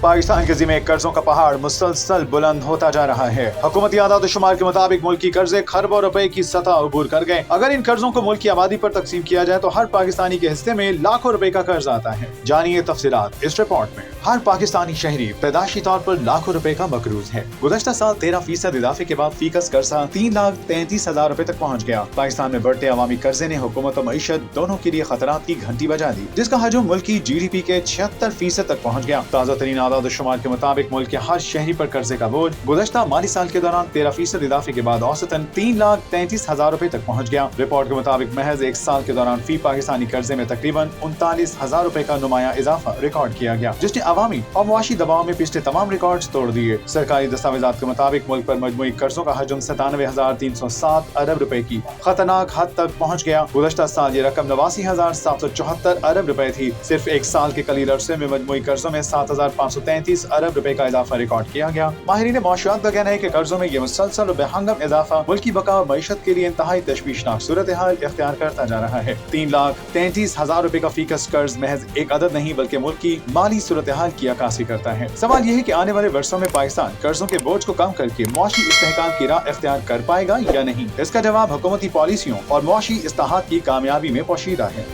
पाकिस्तान के ज़िम्मे कर्जों का पहाड़ मुसलसल बुलंद होता जा रहा है। हुकूमती आदाद शुमार के मुताबिक मुल्क की कर्जे खरबों रुपए की सतह अबूर कर गए। अगर इन कर्जों को मुल्क की आबादी पर तकसीम किया जाए तो हर पाकिस्तानी के हिस्से में लाखों रुपए का कर्ज आता है। जानिए तफसीलात इस रिपोर्ट में। हर पाकिस्तानी शहरी पैदाशी तौर पर लाखों रुपए का मकरूज है। गुज़श्ता साल 13% इजाफे के बाद फीकस कर्जा 3,33,000 रुपए तक पहुँच गया। पाकिस्तान में बढ़ते अवामी कर्जे ने हुकूमत और मईशत दोनों के लिए खतरात की घंटी बजा दी, जिसका हजम मुल्क की GDP के 76% तक पहुँच गया। ताज़ा तरीन आदाद शुमार के मुताबिक मुल्क के हर शहरी पर कर्जे का बोझ गुज़श्ता माली साल के दौरान 13% इजाफे के बाद औसतन 3,33,000 रुपए तक पहुँच गया। रिपोर्ट के मुताबिक महज एक साल के दौरान फी पाकिस्तानी कर्जे में तकरीबन 39,000 रुपए का नुमाया इजाफा रिकॉर्ड किया गया, जिसने अवामी और मुआशी दबाव में पिछले तमाम रिकॉर्ड तोड़ दिए। सरकारी दस्तावेजात के मुताबिक मुल्क पर मजमूई कर्जों का हजम 97,307 अरब रुपए की खतरनाक हद तक पहुँच गया। गुज़श्ता साल ये रकम 89,774 अरब रुपए थी। सिर्फ एक साल के कलील अरसे में मजमूई कर्जों में 7,533 अरब रुपए का इजाफा रिकॉर्ड किया गया। माहिरीन मौशूआत का कहना है कि कर्जों में ये मुसलसल और बेहंगम इजाफा मुल्क की बका और मईशत के लिए इंतहाई तशवीशनाक सूरत हाल इख्तियार करता जा रहा है। 3,33,000 रुपए का फीकस कर्ज महज एक अदद नहीं बल्कि मुल्क की माली सूरत हाल की अक्कासी करता है। सवाल यह है कि आने वाले वर्षों में पाकिस्तान कर्जों के बोझ को कम करके मुआशी इस्तेहकाम की राह इख्तियार कर पाएगा या नहीं। इसका जवाब हुकूमती पॉलिसियों और मुआशी इस्लाहात की कामयाबी में पोशीदा है।